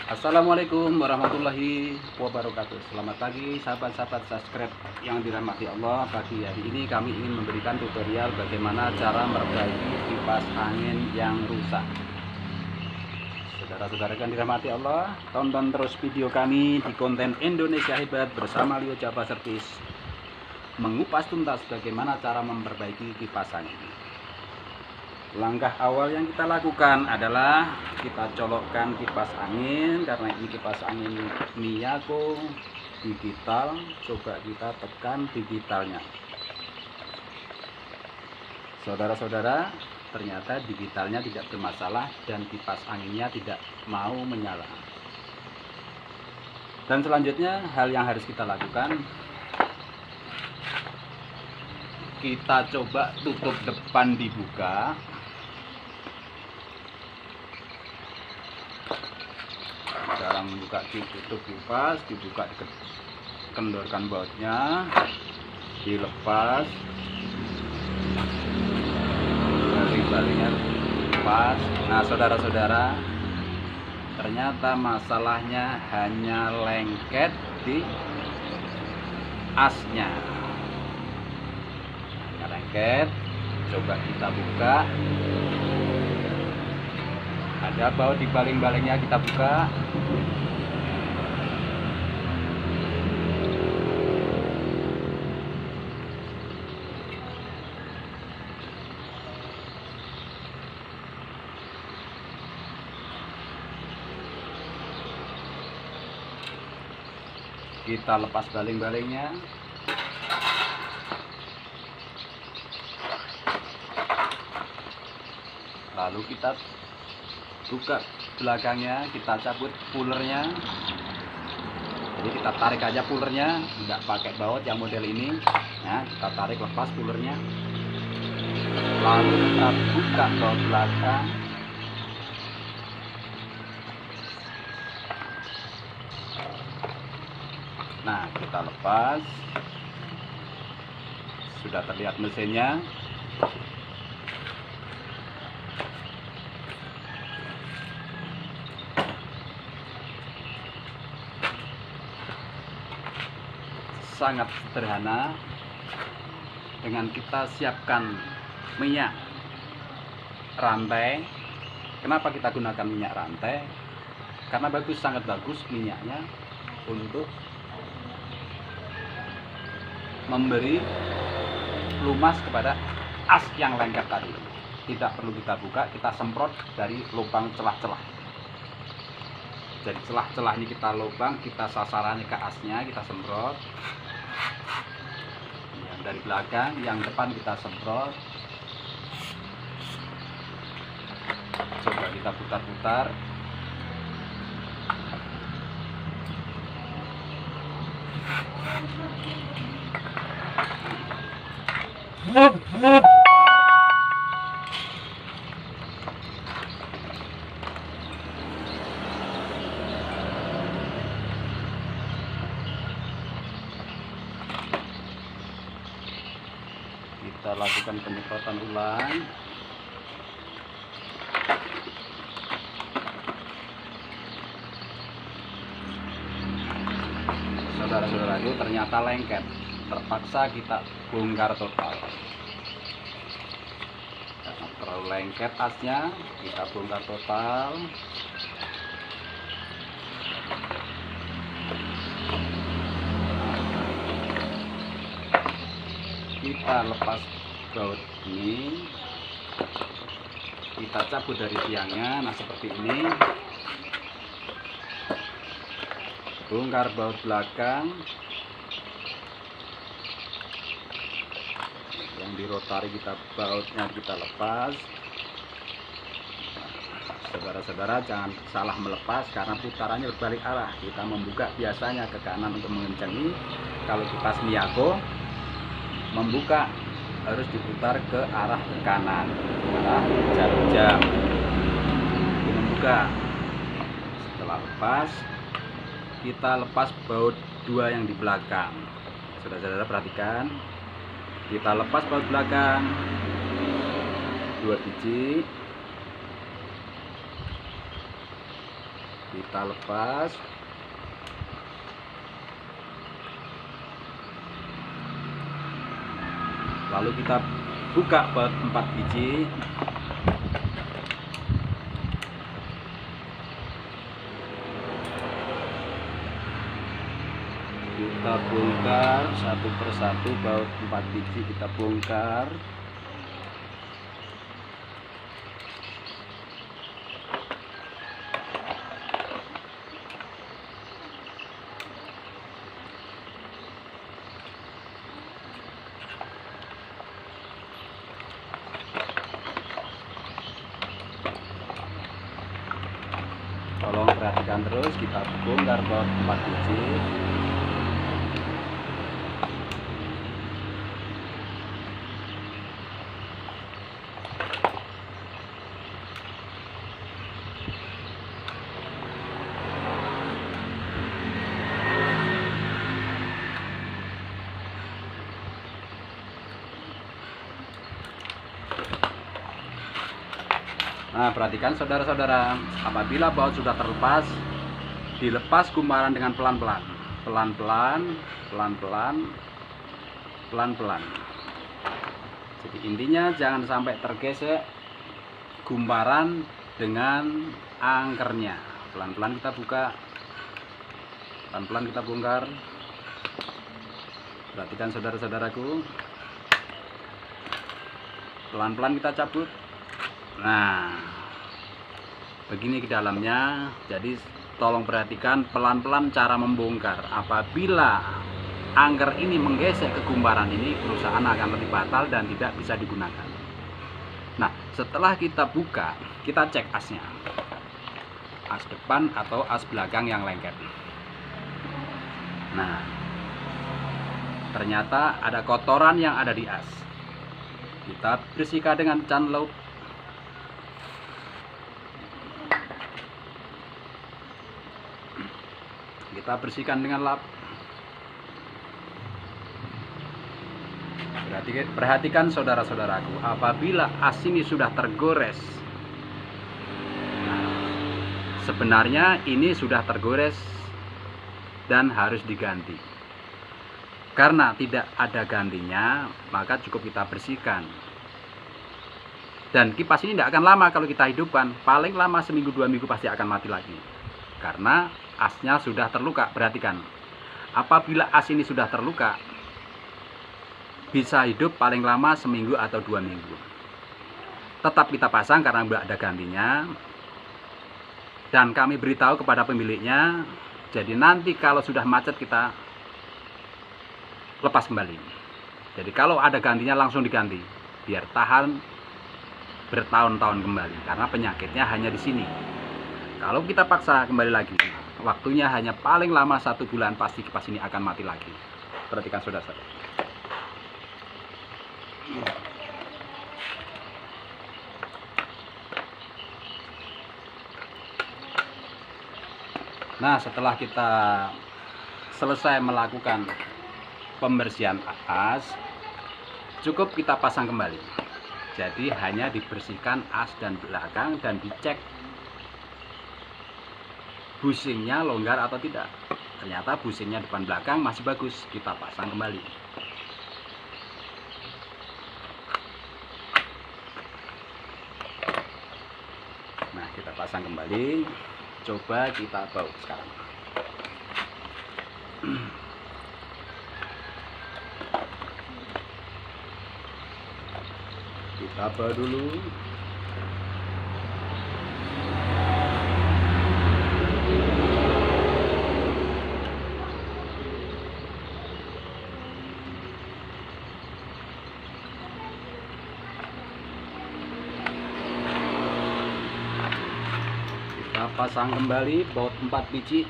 Assalamualaikum warahmatullahi wabarakatuh. Selamat pagi sahabat-sahabat subscribe yang dirahmati Allah. Pagi hari ini kami ingin memberikan tutorial bagaimana cara memperbaiki kipas angin yang rusak. Saudara-saudara yang dirahmati Allah, tonton terus video kami di konten Indonesia Hebat bersama Leo Java Service, mengupas tuntas bagaimana cara memperbaiki kipas angin. Langkah awal yang kita lakukan adalah kita colokkan kipas angin, karena ini kipas angin Miyako digital. Coba kita tekan digitalnya. Saudara-saudara, ternyata digitalnya tidak bermasalah dan kipas anginnya tidak mau menyala. Dan selanjutnya hal yang harus kita lakukan, kita coba tutup depan dibuka. Cara membuka tutup kipas, dibuka, kendorkan bautnya, dilepas, baling-balingnya lepas. Nah saudara-saudara, ternyata masalahnya hanya lengket di asnya. Hanya lengket. Coba kita buka, ada baut di baling-balingnya, kita buka. Kita lepas baling-balingnya. Lalu kita buka belakangnya, kita cabut pulernya. Jadi kita tarik aja pulernya, nggak pakai baut yang model ini. Nah, kita tarik lepas pulernya. Lalu kita buka baut belakang. Nah, kita lepas. Sudah terlihat mesinnya. Sangat sederhana. Dengan kita siapkan minyak rantai. Kenapa kita gunakan minyak rantai? Karena bagus, sangat bagus minyaknya untuk memberi lumas kepada as yang lengket tadi. Tidak perlu kita buka, kita semprot dari lubang celah-celah. Jadi celah-celah ini kita lubang, kita sasarannya ke asnya, kita semprot. Yang dari belakang, yang depan kita semprot. Coba kita putar-putar. Kita lakukan penyemprotan ulang. Saudara-saudaraku, ternyata lengket. Terpaksa kita bongkar total. Karena terlalu lengket asnya, kita bongkar total. Kita lepas baut ini, kita cabut dari tiangnya. Nah seperti ini. Bongkar baut belakang yang di rotari, kita bautnya kita lepas. Saudara-saudara, jangan salah melepas karena putarannya berbalik arah. Kita membuka biasanya ke kanan untuk mengencengi. Kalau kipas Miyako, membuka harus diputar ke arah kanan, arah jarum jam. Membuka. Setelah lepas, kita lepas baut dua yang di belakang. Saudara-saudara perhatikan, kita lepas baut belakang 2 biji. Kita lepas. Lalu kita buka baut 4 biji. Kita bongkar satu persatu baut 4 biji, kita bongkar. Tolong perhatikan terus, kita bongkar baut 4 biji. Nah, perhatikan saudara-saudara, apabila baut sudah terlepas, dilepas kumparan dengan pelan-pelan, pelan-pelan, pelan-pelan, pelan-pelan. Jadi intinya jangan sampai tergesek kumparan dengan angkernya. Pelan-pelan kita buka, pelan-pelan kita bongkar. Perhatikan saudara-saudaraku, pelan-pelan kita cabut. Nah, begini ke dalamnya. Jadi tolong perhatikan pelan-pelan cara membongkar. Apabila angker ini menggesek ke kumparan ini, perusahaan akan lebih batal dan tidak bisa digunakan. Nah, setelah kita buka, kita cek asnya, as depan atau as belakang yang lengket. Nah, ternyata ada kotoran yang ada di as. Kita bersihkan dengan can laut. Kita bersihkan dengan lap. Perhatikan saudara-saudaraku, apabila as ini sudah tergores, nah, sebenarnya ini sudah tergores dan harus diganti. Karena tidak ada gantinya, maka cukup kita bersihkan. Dan kipas ini tidak akan lama kalau kita hidupkan, paling lama seminggu 2 minggu pasti akan mati lagi. Karena asnya sudah terluka. Perhatikan, apabila as ini sudah terluka, bisa hidup paling lama seminggu atau 2 minggu. Tetap kita pasang karena tidak ada gantinya. Dan kami beritahu kepada pemiliknya. Jadi nanti kalau sudah macet kita lepas kembali. Jadi kalau ada gantinya langsung diganti, biar tahan bertahun-tahun kembali. Karena penyakitnya hanya di sini. Kalau kita paksa kembali lagi, waktunya hanya paling lama 1 bulan, pasti kipas ini akan mati lagi. Perhatikan saudara-saudara. Nah, setelah kita selesai melakukan pembersihan as, cukup kita pasang kembali. Jadi hanya dibersihkan as dan belakang dan dicek bushingnya longgar atau tidak. Ternyata bushingnya depan belakang masih bagus, kita pasang kembali. Nah, kita pasang kembali. Coba kita baut sekarang. Kita baut dulu. Kita pasang kembali baut 4 biji.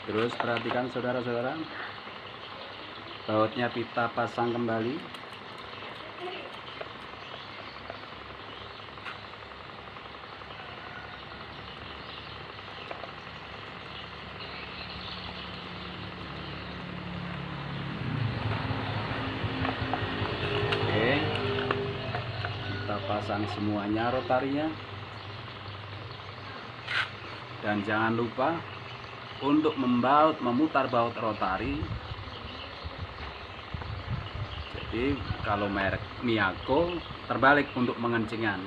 Terus perhatikan saudara-saudara, bautnya kita pasang kembali. kita pasang semuanya rotarinya. Dan jangan lupa untuk memutar baut rotari. Jadi kalau merek Miyako terbalik untuk mengencanginya.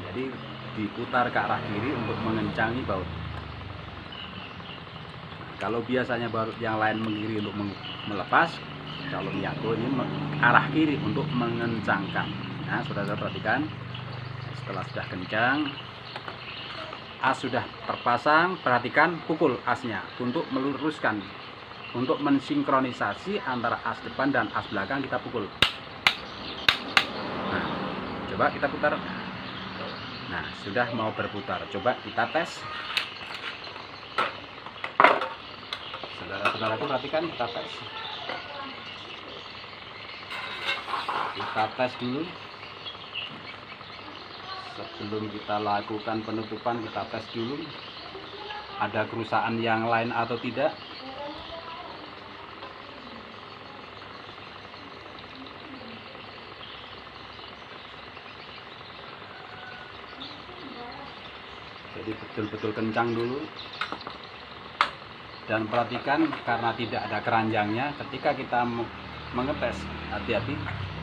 Jadi diputar ke arah kiri untuk mengencangi baut. Kalau biasanya baut yang lain mengiri untuk melepas, kalau Miyako ini arah kiri untuk mengencangkan. Nah, saudara perhatikan, setelah sudah kencang, as sudah terpasang, perhatikan pukul asnya untuk meluruskan, untuk mensinkronisasi antara as depan dan as belakang, kita pukul. Nah, coba kita putar. Nah, sudah mau berputar. Coba kita tes. Saudara-saudaraku perhatikan, kita tes. Kita tes dulu. Sebelum kita lakukan penutupan, kita tes dulu ada kerusakan yang lain atau tidak. Jadi betul-betul kencang dulu. Dan perhatikan, karena tidak ada keranjangnya, ketika kita mengetes, hati-hati,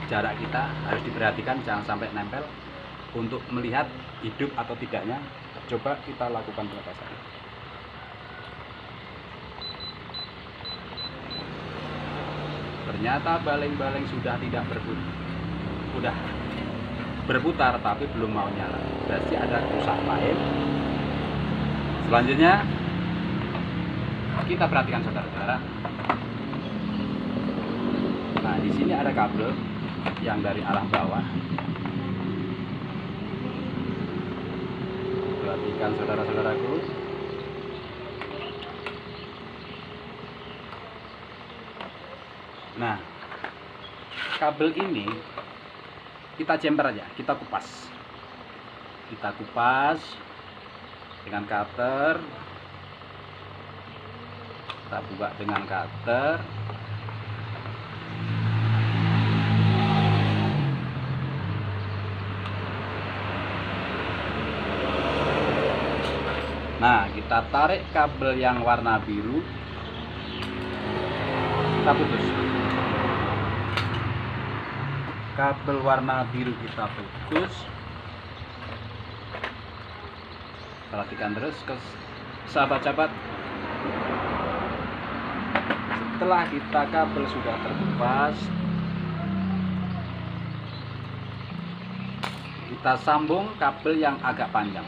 jarak kita harus diperhatikan, jangan sampai nempel. Untuk melihat hidup atau tidaknya, coba kita lakukan pengetesan. Ternyata baling-baling sudah tidak berputar, tapi belum mau nyala. Berarti ada kerusakan lain. Selanjutnya kita perhatikan, saudara-saudara. Nah, di sini ada kabel yang dari arah bawah. Perhatikan, saudara-saudaraku. Nah, kabel ini kita jemper aja, kita kupas. Kita kupas dengan cutter. Kita buka dengan cutter. Nah, kita tarik kabel yang warna biru, kita putus. Kabel warna biru kita putus. Perhatikan terus, sahabat-sahabat. Setelah kita kabel sudah terkupas, kita sambung kabel yang agak panjang.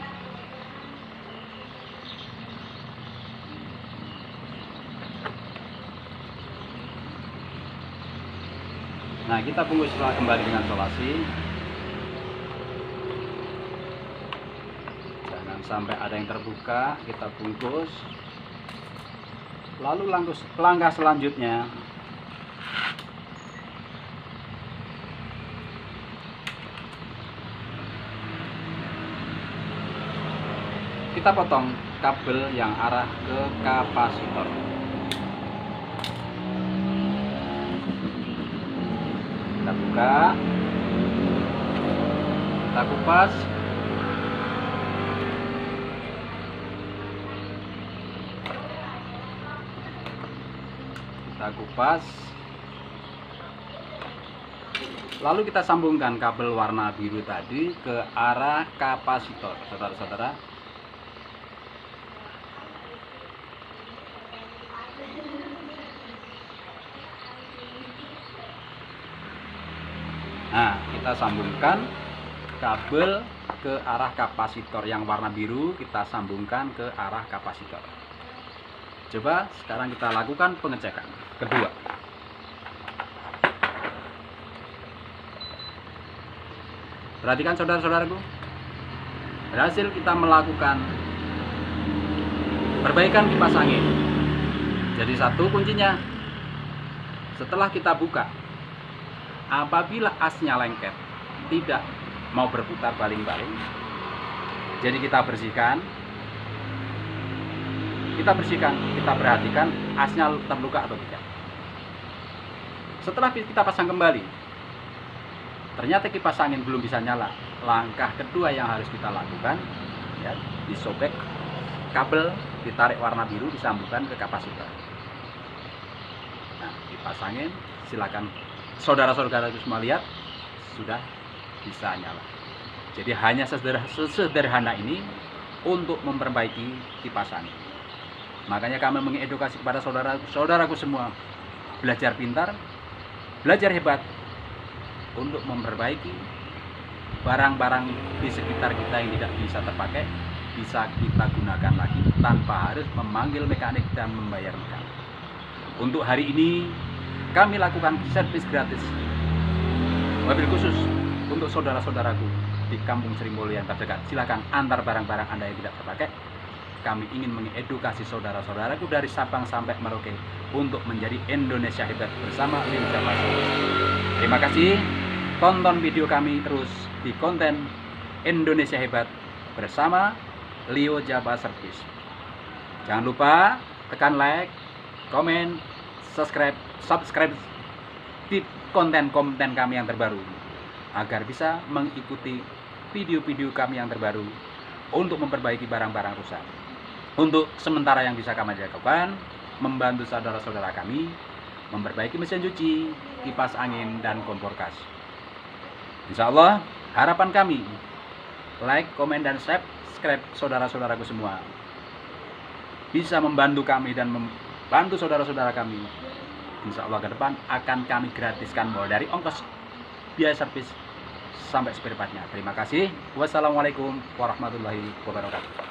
Nah, kita bungkus setelah kembali dengan solasi. Jangan sampai ada yang terbuka, kita bungkus. Lalu langkah selanjutnya, kita potong kabel yang arah ke kapasitor. Kita buka, kita kupas. Kita kupas. Lalu kita sambungkan kabel warna biru tadi ke arah kapasitor, saudara-saudara. Nah, kita sambungkan kabel ke arah kapasitor yang warna biru, kita sambungkan ke arah kapasitor. Coba sekarang kita lakukan pengecekan kedua. Perhatikan, saudara-saudaraku, berhasil kita melakukan perbaikan kipas angin. Jadi satu kuncinya, setelah kita buka, apabila asnya lengket, tidak mau berputar baling-baling, jadi kita bersihkan, kita perhatikan asnya terluka atau tidak. Setelah kita pasang kembali, ternyata kipas angin belum bisa nyala, langkah kedua yang harus kita lakukan ya, disobek kabel, ditarik warna biru, disambungkan ke kapasitor. Nah, kipas angin silakan saudara-saudara semua lihat sudah bisa nyala. Jadi hanya sederhana ini untuk memperbaiki kipas angin. Makanya kami mengedukasi kepada saudaraku semua, belajar pintar, belajar hebat untuk memperbaiki barang-barang di sekitar kita yang tidak bisa terpakai, bisa kita gunakan lagi tanpa harus memanggil mekanik dan membayar mekanik. Untuk hari ini kami lakukan servis gratis mobil khusus untuk saudara-saudaraku di Kampung Sri Mulyo yang terdekat. Silakan antar barang-barang Anda yang tidak terpakai. Kami ingin mengedukasi saudara-saudaraku dari Sabang sampai Merauke untuk menjadi Indonesia hebat bersama Leo Java Service. Terima kasih. Tonton video kami terus di konten Indonesia Hebat bersama Leo Java Service. Jangan lupa tekan like, komen, subscribe di konten-konten kami yang terbaru agar bisa mengikuti video-video kami yang terbaru untuk memperbaiki barang-barang rusak. Untuk sementara yang bisa kami lakukan, membantu saudara-saudara kami memperbaiki mesin cuci, kipas angin, dan kompor gas. Insya Allah, harapan kami, like, komen, dan subscribe saudara-saudaraku semua bisa membantu kami dan membantu saudara-saudara kami. Insya Allah ke depan akan kami gratiskan mulai dari ongkos biaya servis sampai spare partnya. Terima kasih. Wassalamualaikum warahmatullahi wabarakatuh.